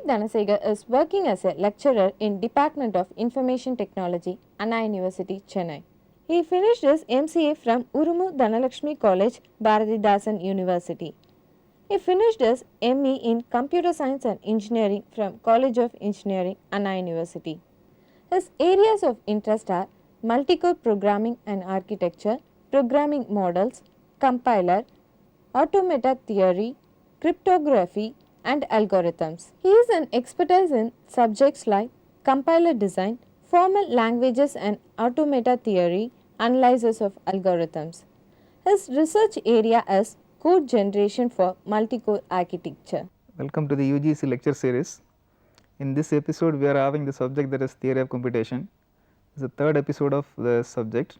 Karthik Dhanasekar is working as a lecturer in Department of Information Technology, Anna University, Chennai. He finished his MCA from Urumu Dhanalakshmi College, Bharatidasan University. He finished his ME in Computer Science and Engineering from College of Engineering, Anna University. His areas of interest are multi-core programming and architecture, programming models, compiler, automata theory, cryptography, and algorithms. He is an expert in subjects like compiler design, formal languages and automata theory, analysis of algorithms. His research area is code generation for multi-core architecture. Welcome to the UGC lecture series. In this episode, we are having the subject that is theory of computation. It is the third episode of the subject.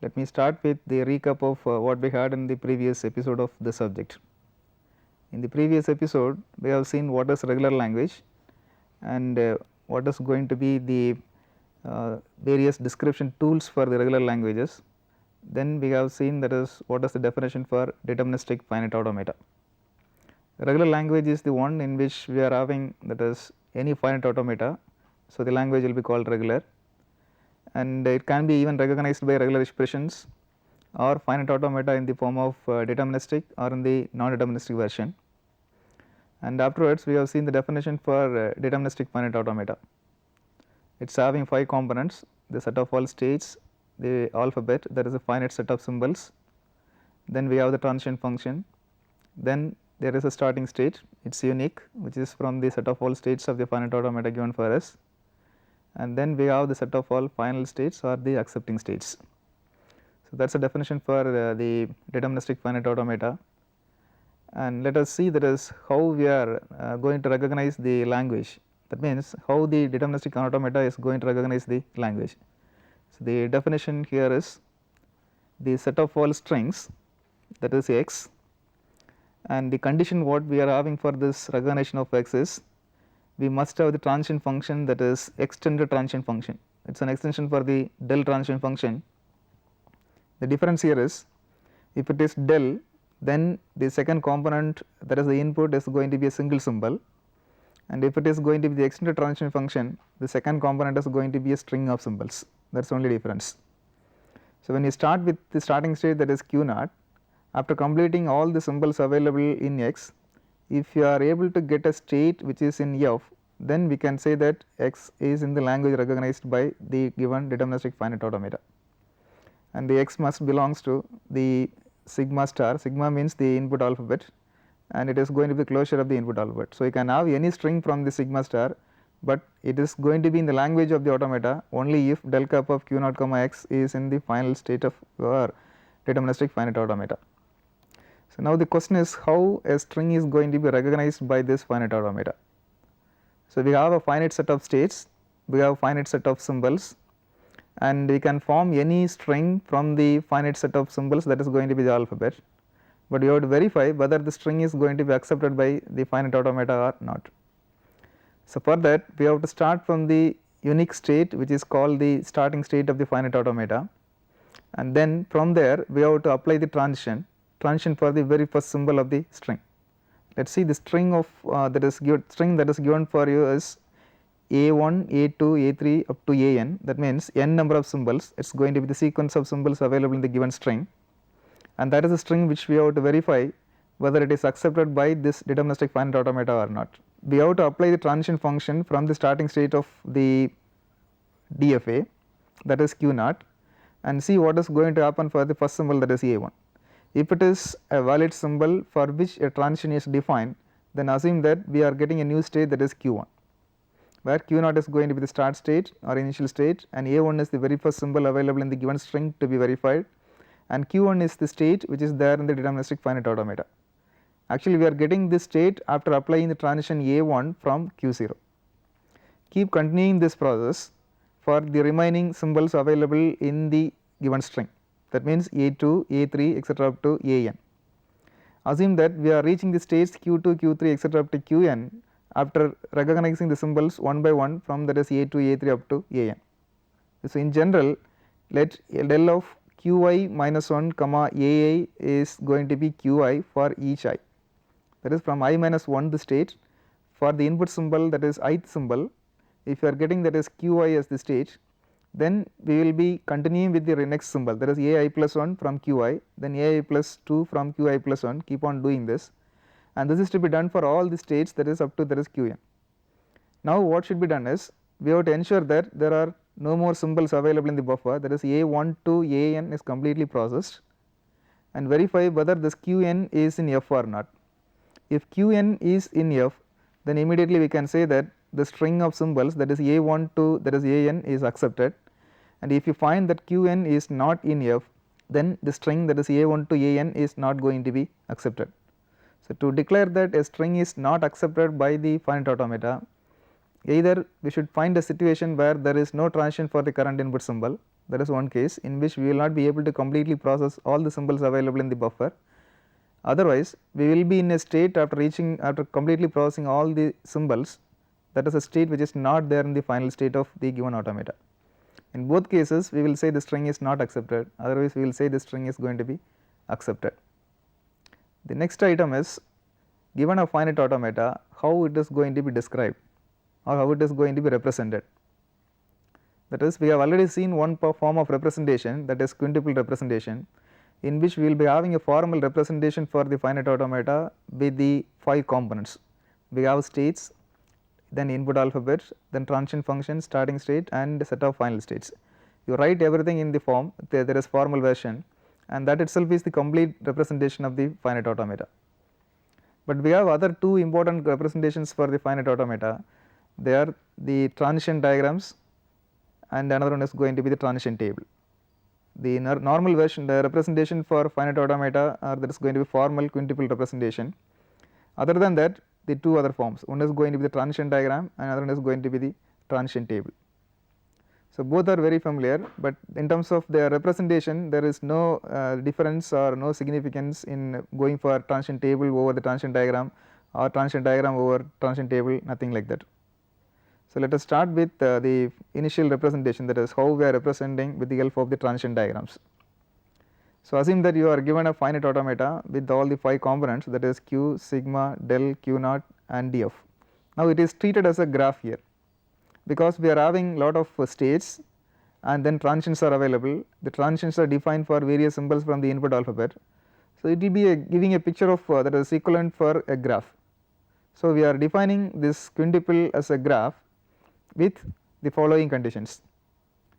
Let me start with the recap of what we had in the previous episode of the subject. In the previous episode, we have seen what is regular language and what is going to be the various description tools for the regular languages. Then we have seen that is what is the definition for deterministic finite automata. Regular language is the one in which we are having that is any finite automata. So, the language will be called regular, and it can be even recognized by regular expressions or finite automata in the form of deterministic or in the non-deterministic version. And afterwards we have seen the definition for deterministic finite automata. It is having 5 components: the set of all states, the alphabet, that is a finite set of symbols, then we have the transition function, then there is a starting state, it is unique, which is from the set of all states of the finite automata given for us, and then we have the set of all final states or the accepting states. So, that is a definition for the deterministic finite automata. And let us see that is how we are going to recognize the language, that means how the deterministic automata is going to recognize the language. So, the definition here is the set of all strings, that is x, and the condition what we are having for this recognition of x is we must have the transition function, that is extended transition function. It is an extension for the del transition function. The difference here is if it is del, then the second component, that is the input, is going to be a single symbol, and if it is going to be the extended transition function, the second component is going to be a string of symbols. That is only difference. So, when you start with the starting state, that is q naught, after completing all the symbols available in x, if you are able to get a state which is in f, then we can say that x is in the language recognized by the given deterministic finite automata, and the x must belongs to the sigma star. Sigma means the input alphabet, and it is going to be the closure of the input alphabet. So, you can have any string from the sigma star, but it is going to be in the language of the automata only if del cap of q naught comma x is in the final state of your deterministic finite automata. So, now the question is how a string is going to be recognized by this finite automata. So, we have a finite set of states, we have a finite set of symbols, and we can form any string from the finite set of symbols, that is going to be the alphabet, but we have to verify whether the string is going to be accepted by the finite automata or not. So, for that we have to start from the unique state, which is called the starting state of the finite automata, and then from there we have to apply the transition for the very first symbol of the string. Let us see the string of that is given for you is a1, a2, a3 up to an, that means n number of symbols. It is going to be the sequence of symbols available in the given string, and that is a string which we have to verify whether it is accepted by this deterministic finite automata or not. We have to apply the transition function from the starting state of the DFA, that is q naught, and see what is going to happen for the first symbol, that is a1. If it is a valid symbol for which a transition is defined, then assume that we are getting a new state, that is q1, where q naught is going to be the start state or initial state, and a1 is the very first symbol available in the given string to be verified, and q1 is the state which is there in the deterministic finite automata. Actually, we are getting this state after applying the transition a1 from q0. Keep continuing this process for the remaining symbols available in the given string, that means a2, a3 etc. up to an. Assume that we are reaching the states q2, q3 etc. up to qn after recognizing the symbols one by one from, that is a2, a3 up to an. So, in general, let del of qi minus 1 comma ai is going to be qi for each I, that is from I minus 1 the state, for the input symbol, that is ith symbol, if you are getting that is qi as the state, then we will be continuing with the next symbol, that is ai plus 1 from qi, then ai plus 2 from qi plus 1, keep on doing this, and this is to be done for all the states, that is up to that is qn. Now what should be done is, we have to ensure that there are no more symbols available in the buffer, that is a1 to an is completely processed, and verify whether this qn is in f or not. If qn is in f, then immediately we can say that the string of symbols, that is a1 to that is an, is accepted, and if you find that qn is not in f, then the string, that is a1 to an, is not going to be accepted. So to declare that a string is not accepted by the finite automata, either we should find a situation where there is no transition for the current input symbol, that is one case in which we will not be able to completely process all the symbols available in the buffer. Otherwise, we will be in a state after completely processing all the symbols, that is a state which is not there in the final state of the given automata. In both cases, we will say the string is not accepted, otherwise we will say the string is going to be accepted. The next item is, given a finite automata, how it is going to be described or how it is going to be represented. That is, we have already seen one form of representation, that is quintuple representation, in which we will be having a formal representation for the finite automata with the 5 components. We have states, then input alphabet, then transition function, starting state, and a set of final states. You write everything in the form, there is formal version, and that itself is the complete representation of the finite automata. But we have other 2 important representations for the finite automata. They are the transition diagrams, and another one is going to be the transition table. The normal version, the representation for finite automata, that is going to be formal quintuple representation. Other than that, the 2 other forms, one is going to be the transition diagram and another one is going to be the transition table. So both are very familiar, but in terms of their representation, there is no difference or no significance in going for transition table over the transition diagram or transition diagram over transition table, nothing like that. So let us start with the initial representation, that is how we are representing with the help of the transition diagrams. So assume that you are given a finite automata with all the 5 components, that is q, sigma, del, q naught and df. Now it is treated as a graph here, because we are having lot of states and then transitions are available. The transitions are defined for various symbols from the input alphabet. So it will be giving a picture of that is equivalent for a graph. So we are defining this quintuple as a graph with the following conditions.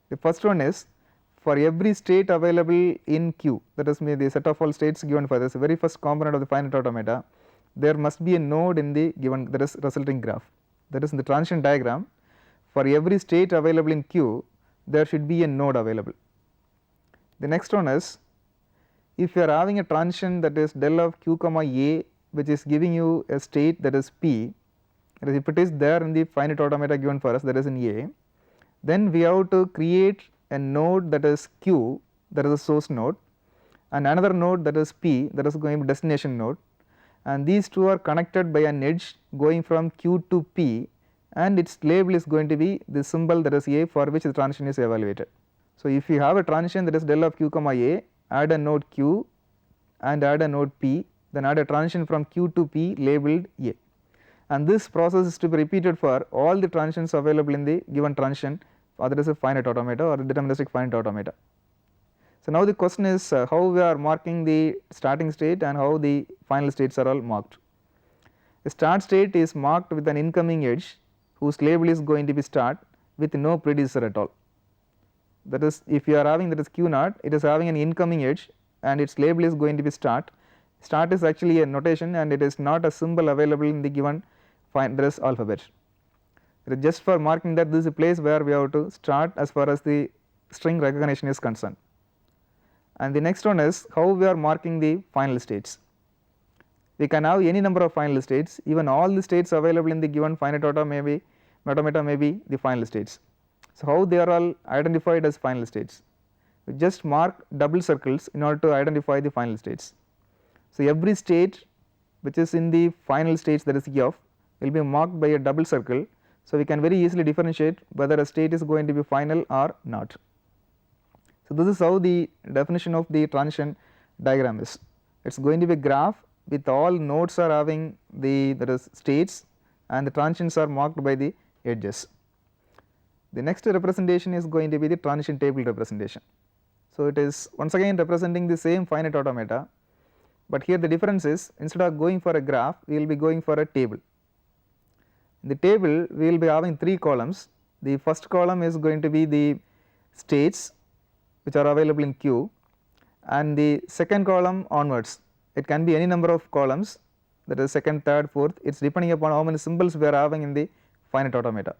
The first one is, for every state available in Q, that is the set of all states given for this very first component of the finite automata, there must be a node in the given, that is resulting graph. That is in the transition diagram, for every state available in Q, there should be a node available. The next one is, if you are having a transition that is del of q comma a, which is giving you a state that is P, that is if it is there in the finite automata given for us, that is in A, then we have to create a node that is Q, that is a source node, and another node that is P, that is going to be destination node, and these 2 are connected by an edge going from Q to P, and its label is going to be the symbol that is A for which the transition is evaluated. So if you have a transition that is del of q comma A, add a node Q and add a node P, then add a transition from Q to P labeled A, and this process is to be repeated for all the transitions available in the given transition, whether it is a finite automata or a deterministic finite automata. So now the question is how we are marking the starting state and how the final states are all marked. The start state is marked with an incoming edge whose label is going to be start with no predecessor at all. That is, if you are having that is q naught, it is having an incoming edge and its label is going to be start. Start is actually a notation and it is not a symbol available in the given address alphabet. It is just for marking that this is a place where we have to start as far as the string recognition is concerned. And the next one is how we are marking the final states. We can have any number of final states, even all the states available in the given finite automata may be the final states. So how they are all identified as final states? We just mark double circles in order to identify the final states. So every state which is in the final states, that is F, will be marked by a double circle. So we can very easily differentiate whether a state is going to be final or not. So this is how the definition of the transition diagram is. It is going to be a graph with all nodes are having the, that is states, and the transitions are marked by the edges. The next representation is going to be the transition table representation. So it is once again representing the same finite automata, but here the difference is instead of going for a graph, we will be going for a table. In the table we will be having 3 columns. The first column is going to be the states which are available in queue, and the second column onwards, it can be any number of columns, that is second, third, fourth, it is depending upon how many symbols we are having in the finite automata.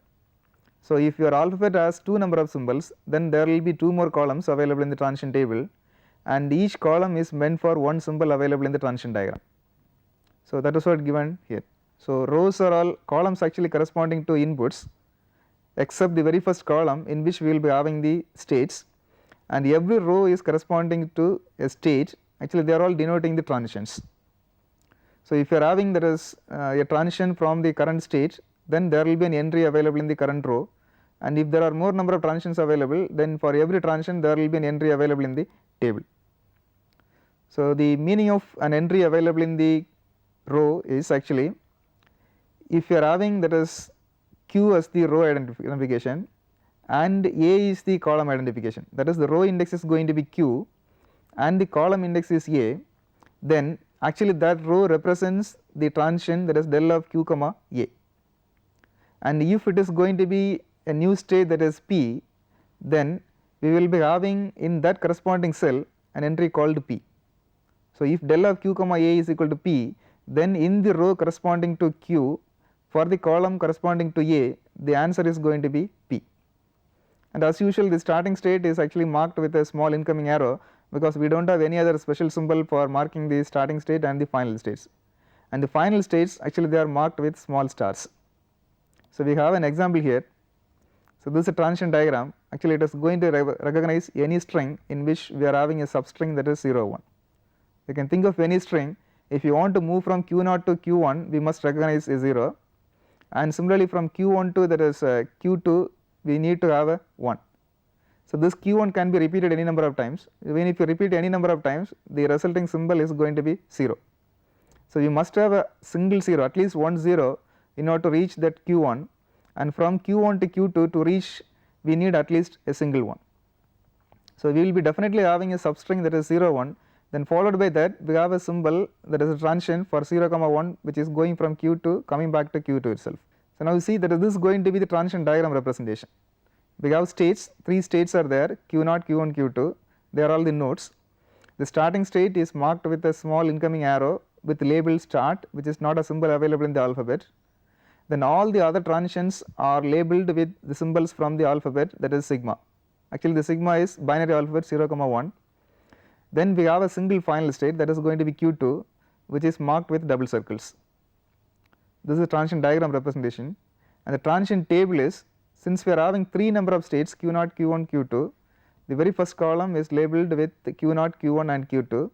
So if your alphabet has 2 number of symbols, then there will be 2 more columns available in the transition table, and each column is meant for 1 symbol available in the transition diagram. So that is what given here. So rows are all columns actually corresponding to inputs, except the very first column in which we will be having the states, and every row is corresponding to a state. Actually they are all denoting the transitions. So if you are having there is a transition from the current state, then there will be an entry available in the current row, and if there are more number of transitions available, then for every transition there will be an entry available in the table. So the meaning of an entry available in the row is actually, if you are having that is Q as the row identification and A is the column identification, that is the row index is going to be Q and the column index is A, then actually that row represents the transition, that is del of Q comma A. And if it is going to be a new state, that is P, then we will be having in that corresponding cell an entry called P. So if del of Q comma A is equal to P, then in the row corresponding to Q, for the column corresponding to A, the answer is going to be P. And as usual, the starting state is actually marked with a small incoming arrow, because we do not have any other special symbol for marking the starting state and the final states, and the final states actually they are marked with small stars. So we have an example here. So this is a transition diagram. Actually it is going to recognize any string in which we are having a substring, that is 0, 1. You can think of any string, if you want to move from Q0 to Q1, we must recognize a 0, and similarly from Q1 to that is Q2, we need to have a 1. So this Q1 can be repeated any number of times. Even if you repeat any number of times, the resulting symbol is going to be 0. So you must have a single 0, at least one 0 in order to reach that Q1, and from Q1 to Q2 to reach we need at least a single 1. So we will be definitely having a substring that is 0, 1, then followed by that we have a symbol that is a transition for 0, 1, which is going from Q2 coming back to Q2 itself. So now you see that this is going to be the transition diagram representation. We have states, 3 states are there, Q0, Q1, Q2, they are all the nodes. The starting state is marked with a small incoming arrow with label start, which is not a symbol available in the alphabet. Then all the other transitions are labeled with the symbols from the alphabet, that is sigma. Actually the sigma is binary alphabet 0, 1. Then we have a single final state, that is going to be Q2, which is marked with double circles. This is a transition diagram representation, and the transition table is, since we are having 3 number of states Q0, Q1, Q2, the very first column is labeled with Q0, Q1 and Q2.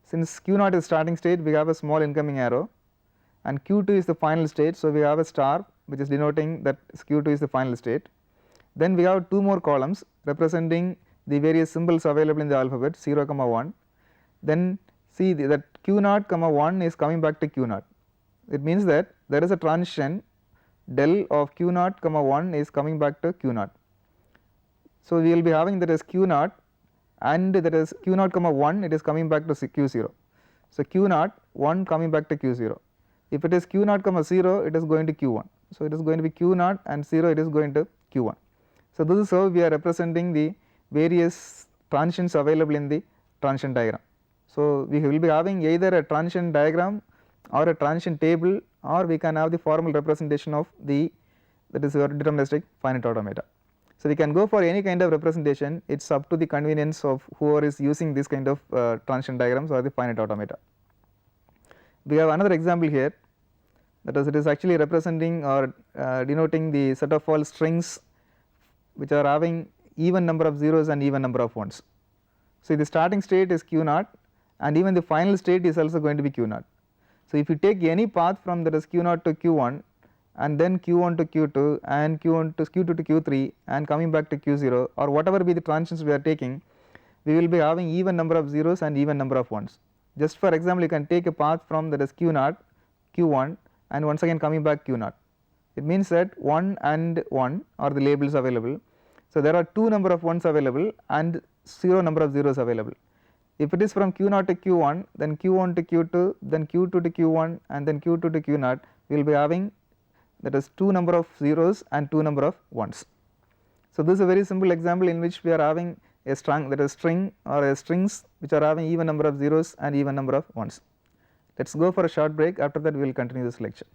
Since Q0 is starting state, we have a small incoming arrow, and Q2 is the final state, so we have a star which is denoting that Q2 is the final state. Then we have 2 more columns representing the various symbols available in the alphabet 0, 1. Then see that Q0, 1 is coming back to Q0. It means that there is a transition del of Q0, 1 is coming back to Q0. So we will be having that as Q0, and that is Q0, 1, it is coming back to Q0. So Q0, 1 coming back to Q0. If it is Q0, 0, it is going to Q1. So it is going to be Q0 and 0, it is going to Q1. So this is how we are representing the various transitions available in the transition diagram. So we will be having either a transition diagram or a transition table, or we can have the formal representation of the, that is your deterministic finite automata. So we can go for any kind of representation, it is up to the convenience of whoever is using this kind of transition diagrams or the finite automata. We have another example here, that is it is actually representing or denoting the set of all strings which are having even number of zeros and even number of ones. So the starting state is Q0, and even the final state is also going to be Q0. So if you take any path from that is Q0 to Q1, and then Q1 to Q2 and Q1 to Q2 to Q3 and coming back to Q0, or whatever be the transitions we are taking, we will be having even number of zeros and even number of ones. Just for example, you can take a path from that is Q0, Q1, and once again coming back Q0. It means that 1 and 1 are the labels available. So there are 2 number of 1s available and 0 number of 0s available. If it is from Q0 to Q1, then Q1 to Q2, then Q2 to Q1, and then Q2 to Q0, we will be having, that is, 2 number of 0s and 2 number of 1s. So this is a very simple example in which we are having a string, that is string or a strings which are having even number of 0s and even number of 1s. Let us go for a short break. After that we will continue this lecture.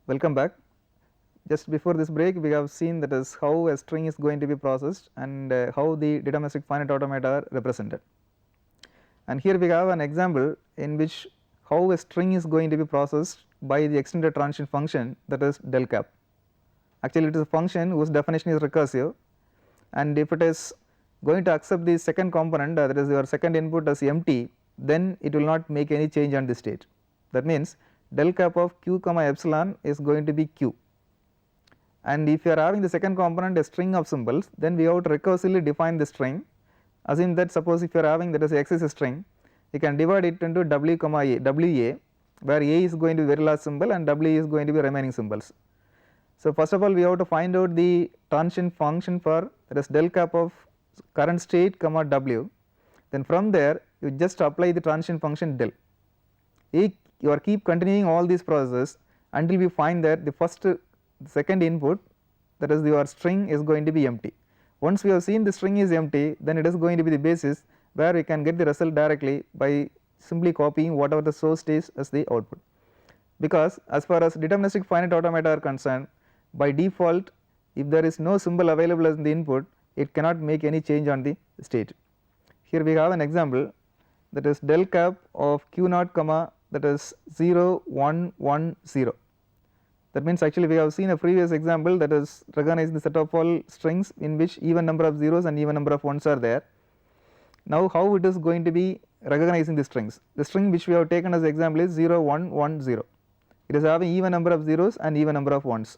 Welcome back. Just before this break we have seen that is how a string is going to be processed and how the deterministic finite automata are represented. And here we have an example in which how a string is going to be processed by the extended transition function, that is del cap. Actually it is a function whose definition is recursive, and if it is going to accept the second component, that is your second input, as empty, then it will not make any change on the state. That means del cap of q comma epsilon is going to be q, and if you are having the second component a string of symbols, then we have to recursively define the string. Assume that suppose if you are having, that is x is a string, you can divide it into w comma a, wa, where a is going to be very large symbol and w is going to be remaining symbols. So first of all we have to find out the transition function for, that is del cap of current state comma w, then from there you just apply the transition function del. You are keep continuing all these processes until we find that the second input, that is your string, is going to be empty. Once we have seen the string is empty, then it is going to be the basis where we can get the result directly by simply copying whatever the source is as the output. Because as far as deterministic finite automata are concerned, by default if there is no symbol available as the input, it cannot make any change on the state. Here we have an example, that is del cap of q0 comma, that is 0 1 1 0. That means actually we have seen a previous example, that is recognize the set of all strings in which even number of zeros and even number of 1s are there. Now how it is going to be recognizing the strings? The string which we have taken as example is 0 1 1 0. It is having even number of zeros and even number of 1s.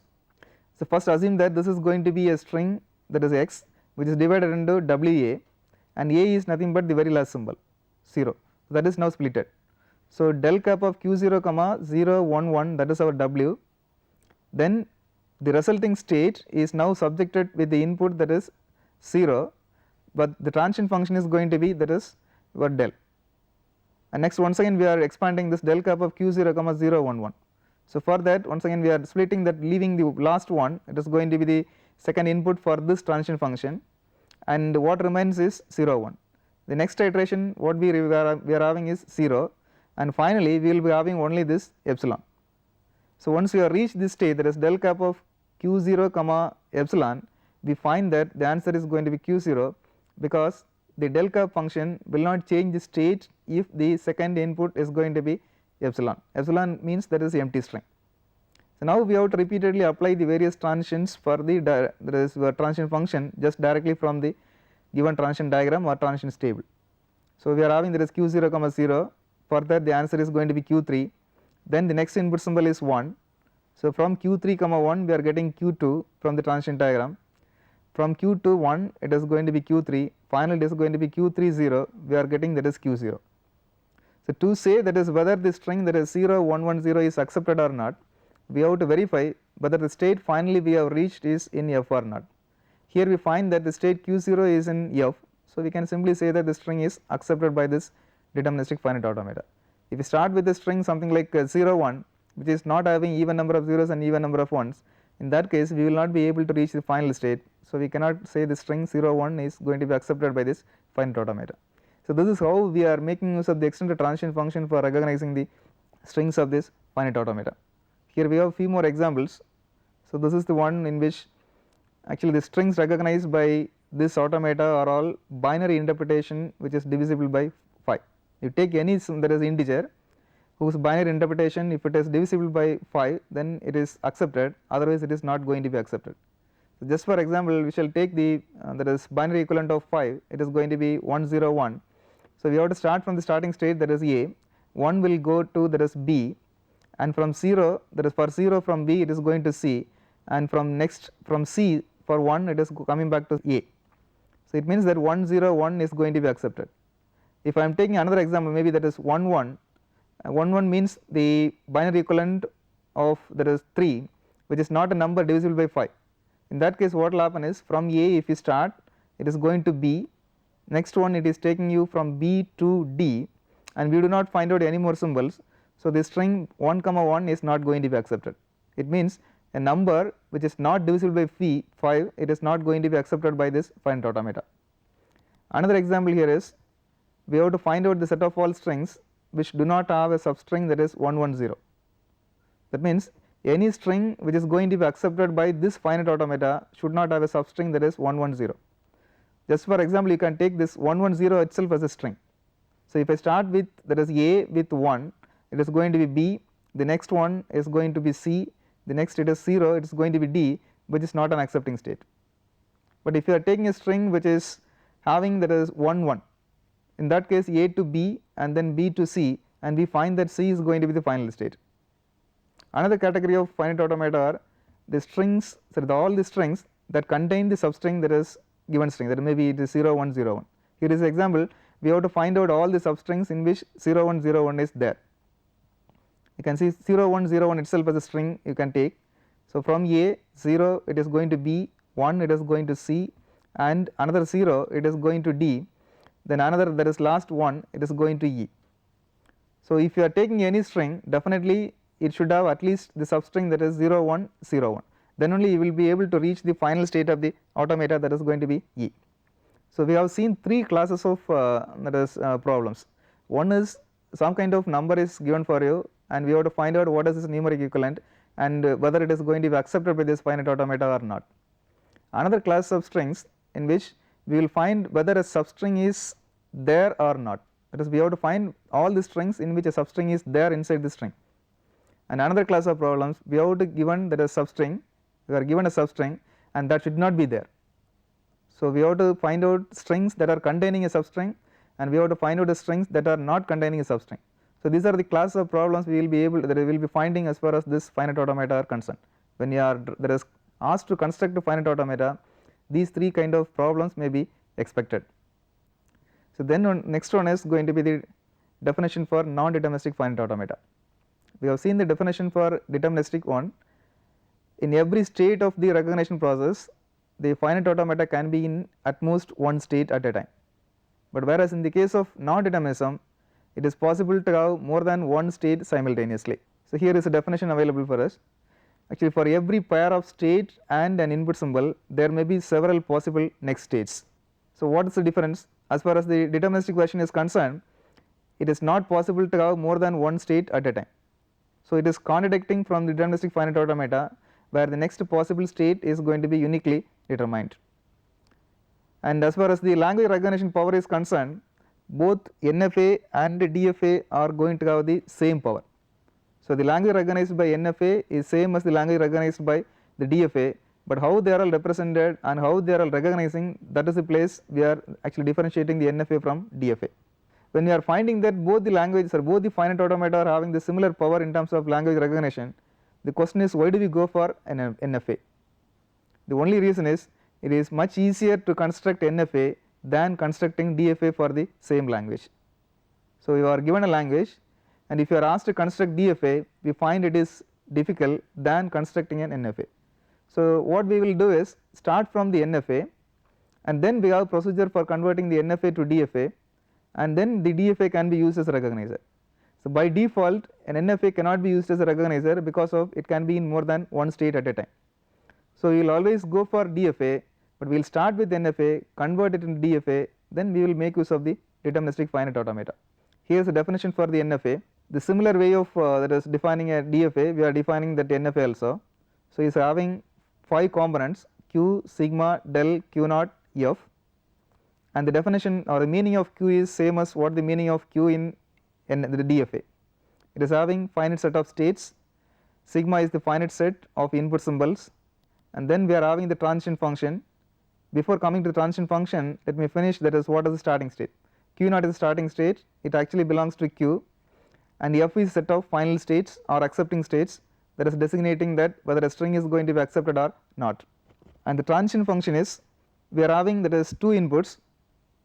So first assume that this is going to be a string, that is x, which is divided into wa, and a is nothing but the very last symbol 0, that is now splitted. So del cap of q0 comma 0 1 1, that is our w, then the resulting state is now subjected with the input, that is 0, but the transition function is going to be, that is your del. And next once again we are expanding this del cap of q0 comma 0 1 1. So for that once again we are splitting that, leaving the last one, it is going to be the second input for this transition function, and what remains is 0 1. The next iteration what we are having is 0, and finally we will be having only this epsilon. So once we have reached this state, that is del cap of q0 comma epsilon, we find that the answer is going to be q0, because the del cap function will not change the state if the second input is going to be epsilon. Epsilon means that is empty string. So now we have to repeatedly apply the various transitions for the, that is your transition function just directly from the given transition diagram or transition table. So we are having, that is q0 comma 0, for that the answer is going to be q3, then the next input symbol is 1. So from q3 comma 1 we are getting q2 from the transition diagram, from q2 1 it is going to be q3, finally it is going to be q3 0, we are getting, that is q0. So to say that is whether the string, that is 0 1 1 0 is accepted or not, we have to verify whether the state finally we have reached is in f or not. Here we find that the state q0 is in f, so we can simply say that the string is accepted by this deterministic finite automata. If we start with the string something like 0 1, which is not having even number of zeros and even number of 1s, in that case we will not be able to reach the final state, so we cannot say the string 0 1 is going to be accepted by this finite automata. So this is how we are making use of the extended transition function for recognizing the strings of this finite automata. Here we have few more examples. So this is the one in which actually the strings recognized by this automata are all binary interpretation which is divisible by 5. You take any that is integer whose binary interpretation, if it is divisible by 5, then it is accepted, otherwise it is not going to be accepted. So just for example we shall take the that is binary equivalent of 5, it is going to be 1 0 1. So we have to start from the starting state, that is a, 1 will go to, that is b, and from 0, that is for 0 from b it is going to c, and from next from c for 1 it is coming back to a. So, it means that 1 0 1 is going to be accepted. If I am taking another example, maybe that is 1 1, 1 1 means the binary equivalent of that is 3, which is not a number divisible by 5. In that case, what will happen is, from A if you start, it is going to B, next one it is taking you from B to D, and we do not find out any more symbols. So, the string 1 comma 1 is not going to be accepted. It means a number which is not divisible by 5, it is not going to be accepted by this finite automata. Another example here is, we have to find out the set of all strings which do not have a substring that is 110. That means any string which is going to be accepted by this finite automata should not have a substring that is 110. Just for example, you can take this 110 itself as a string. So, if I start with that is A with 1, it is going to be B, the next one is going to be C, the next it is 0, it is going to be D, which is not an accepting state. But if you are taking a string which is having that is 1 1, in that case A to B and then B to C, and we find that C is going to be the final state. Another category of finite automata are the strings, so all the strings that contain the substring that is given string, that maybe it is 0 1 0 1. Here is an example, we have to find out all the substrings in which 0 1 0 1 is there. You can see 0 1 0 1 itself as a string you can take. So, from A 0 it is going to B, 1 it is going to C, and another 0 it is going to D, then another that is last 1 it is going to E. So, if you are taking any string, definitely it should have at least the substring that is 0 1 0 1, then only you will be able to reach the final state of the automata, that is going to be E. So, we have seen 3 classes of problems. One is some kind of number is given for you, and we have to find out what is its numeric equivalent and whether it is going to be accepted by this finite automata or not. Another class of strings in which we will find whether a substring is there or not, that is we have to find all the strings in which a substring is there inside the string. And another class of problems, we have to given that a substring, we are given a substring and that should not be there. So, we have to find out strings that are containing a substring, and we have to find out the strings that are not containing a substring. So, these are the class of problems we will be able to, that we will be finding as far as this finite automata are concerned. When you are there is asked to construct a finite automata, these 3 kind of problems may be expected. So, then next one is going to be the definition for non-deterministic finite automata. We have seen the definition for deterministic one. In every state of the recognition process, the finite automata can be in at most one state at a time. But whereas in the case of non-determinism, it is possible to have more than one state simultaneously. So, here is a definition available for us. Actually, for every pair of state and an input symbol, there may be several possible next states. So, what is the difference? As far as the deterministic version is concerned, it is not possible to have more than one state at a time. So, it is contradicting from the deterministic finite automata, where the next possible state is going to be uniquely determined. And as far as the language recognition power is concerned, both NFA and DFA are going to have the same power. So, the language recognized by NFA is same as the language recognized by the DFA, but how they are all represented and how they are all recognizing, that is the place we are actually differentiating the NFA from DFA. When we are finding that both the languages or both the finite automata are having the similar power in terms of language recognition, the question is, why do we go for an NFA? The only reason is, it is much easier to construct NFA than constructing DFA for the same language. So, you are given a language, and if you are asked to construct DFA, we find it is difficult than constructing an NFA. So, what we will do is start from the NFA, and then we have procedure for converting the NFA to DFA, and then the DFA can be used as a recognizer. So, by default an NFA cannot be used as a recognizer because of it can be in more than one state at a time. So, we will always go for DFA, but we will start with NFA, convert it into DFA, then we will make use of the deterministic finite automata. Here is the definition for the NFA. The similar way of that is defining a DFA, we are defining that NFA also. So, it is having 5 components Q, sigma, del, Q naught, F, and the definition or the meaning of Q is same as what the meaning of Q in the DFA. It is having finite set of states, sigma is the finite set of input symbols, and then we are having the transition function. Before coming to the transition function, let me finish, that is what is the starting state. Q naught is the starting state, it actually belongs to Q, and F is set of final states or accepting states, that is designating that whether a string is going to be accepted or not. And the transition function is we are having that is two inputs,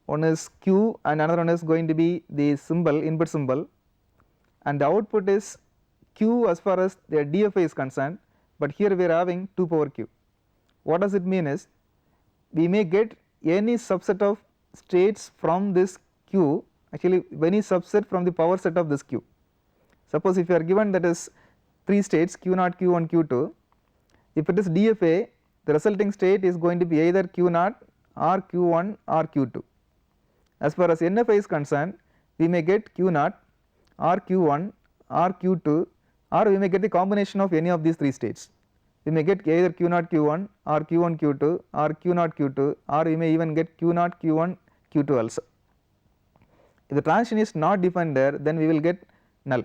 one is q and another one is going to be the symbol, input symbol, and the output is q as far as the DFA is concerned, but here we are having 2 power q. What does it mean is, we may get any subset of states from this q, actually any subset from the power set of this q. Suppose if you are given that is 3 states q0, q1, q2, if it is DFA, the resulting state is going to be either q0 or q1 or q2. As far as NFA is concerned, we may get q0 or q1 or q2, or we may get the combination of any of these 3 states. We may get either q0 q1 or q1 q2 or q0 q2, or we may even get q0 q1 q2 also. If the transition is not defined there, then we will get null.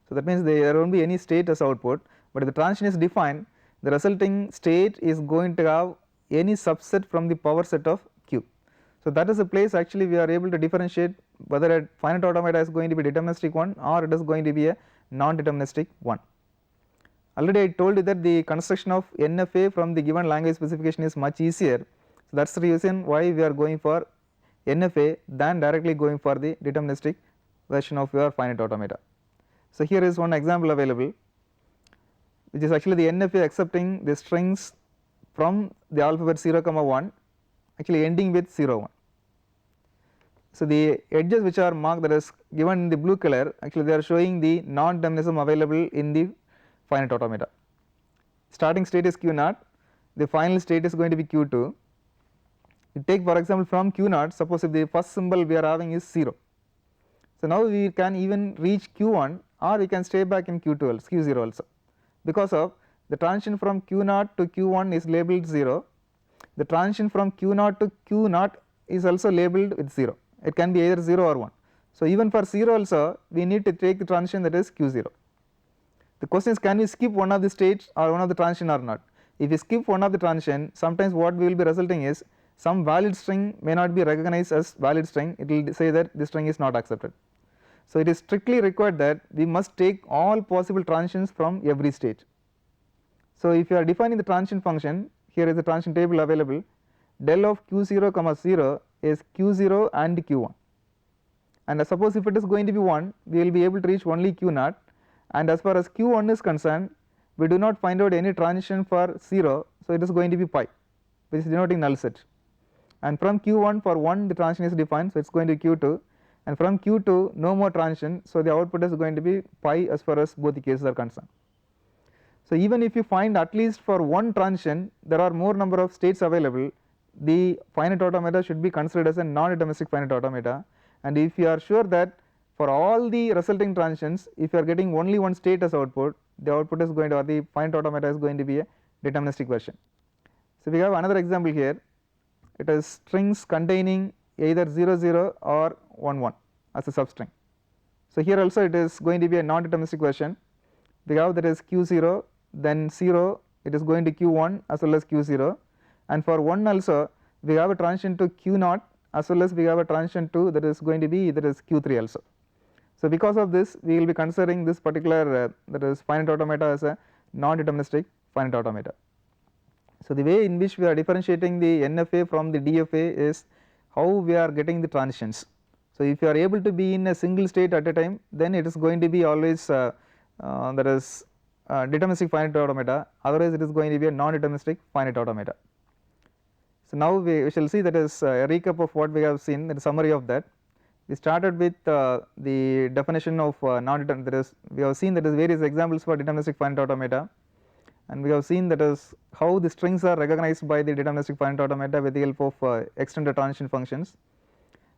So that means there won't be any state as output, but if the transition is defined, the resulting state is going to have any subset from the power set of q. So that is the place actually we are able to differentiate whether a finite automata is going to be deterministic one or it is going to be a non-deterministic one. Already I told you that the construction of NFA from the given language specification is much easier. So that is the reason why we are going for NFA than directly going for the deterministic version of your finite automata. So here is one example available, which is actually the NFA accepting the strings from the alphabet 0, 1 actually ending with 0, 1. So the edges which are marked, that is given in the blue color, actually they are showing the non-determinism available in the finite automata. Starting state is q0, the final state is going to be q2. You take for example from q0, suppose if the first symbol we are having is 0. So now we can even reach q1 or we can stay back in q2 also, q0 also, because of the transition from q0 to q1 is labeled 0, the transition from q0 to q0 is also labeled with 0, it can be either 0 or 1. So even for 0 also we need to take the transition that is q0. The question is, can we skip one of the states or one of the transition or not? If we skip one of the transition, sometimes what we will be resulting is some valid string may not be recognized as valid string, it will say that this string is not accepted. So it is strictly required that we must take all possible transitions from every state. So if you are defining the transition function, here is the transition table available, del of q0, 0 is q0 and q1, and suppose if it is going to be 1, we will be able to reach only q0, and as far as q1 is concerned, we do not find out any transition for 0, so it is going to be pi, which is denoting null set, and from q1 for 1 the transition is defined, so it is going to be q2, and from q2 no more transition, so the output is going to be pi as far as both the cases are concerned. So even if you find at least for one transition there are more number of states available, the finite automata should be considered as a non-deterministic finite automata, and if you are sure that for all the resulting transitions, if you are getting only one state as output, the output is going to, or the finite automata is going to be a deterministic version. So we have another example here, it is strings containing either 0, 0 or 1, 1 as a substring. So here also it is going to be a non-deterministic version, we have that is q0, then 0 it is going to q1 as well as q0, and for 1 also we have a transition to q0 as well as we have a transition to that is going to be that is q3 also. So because of this we will be considering this particular that is finite automata as a non-deterministic finite automata. So the way in which we are differentiating the NFA from the DFA is how we are getting the transitions. So if you are able to be in a single state at a time, then it is going to be always that is deterministic finite automata, otherwise it is going to be a non-deterministic finite automata. So now we shall see that is a recap of what we have seen, the summary of that. We started with the definition of non-deterministic, that is we have seen that is various examples for deterministic finite automata, and we have seen that is how the strings are recognized by the deterministic finite automata with the help of extended transition functions,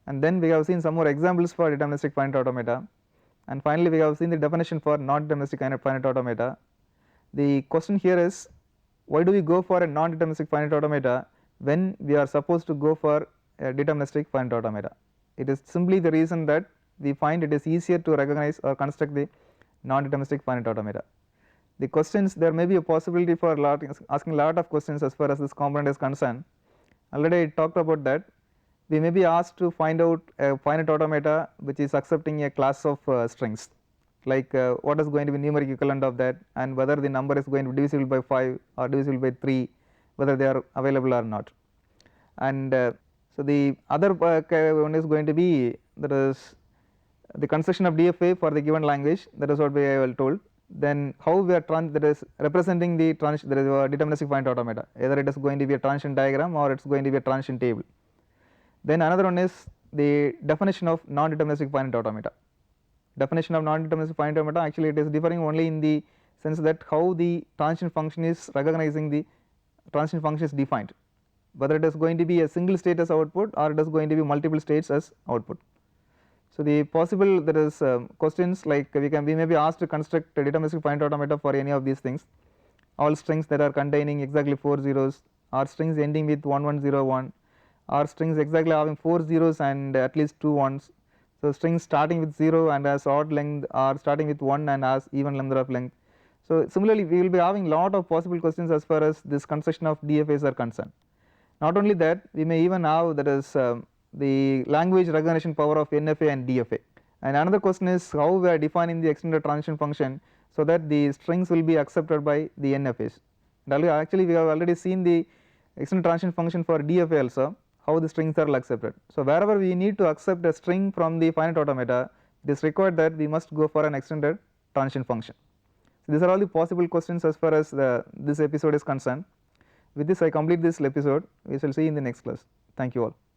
and then we have seen some more examples for deterministic finite automata, and finally we have seen the definition for non-deterministic finite automata. The question here is, why do we go for a non-deterministic finite automata when we are supposed to go for a deterministic finite automata? It is simply the reason that we find it is easier to recognize or construct the non-deterministic finite automata. The questions, there may be a possibility for asking a lot of questions as far as this component is concerned. Already I talked about that. We may be asked to find out a finite automata which is accepting a class of strings, like what is going to be numeric equivalent of that, and whether the number is going to be divisible by 5 or divisible by 3, whether they are available or not. And so the other one is going to be, that is the construction of DFA for the given language, that is what we are told. Then how we are that is representing the transition, there is a deterministic finite automata, either it is going to be a transition diagram or it is going to be a transition table. Then another one is the definition of non-deterministic finite automata. Definition of non-deterministic finite automata, actually it is differing only in the sense that how the transition function is recognizing the transition function is defined, whether it is going to be a single state as output or it is going to be multiple states as output. So the possible, there is questions like we may be asked to construct a deterministic finite automata for any of these things, all strings that are containing exactly 4 zeros, or strings ending with 1101, or strings exactly having 4 zeros and at least 2 ones. So strings starting with 0 and as odd length, or starting with 1 and as even number of length. So similarly we will be having lot of possible questions as far as this construction of DFAs are concerned. Not only that, we may even have, that is the language recognition power of NFA and DFA. And another question is how we are defining the extended transition function so that the strings will be accepted by the NFAs. And actually we have already seen the extended transition function for DFA also, how the strings are accepted. So wherever we need to accept a string from the finite automata, it is required that we must go for an extended transition function. So these are all the possible questions as far as this episode is concerned. With this I complete this episode. We shall see in the next class. Thank you all.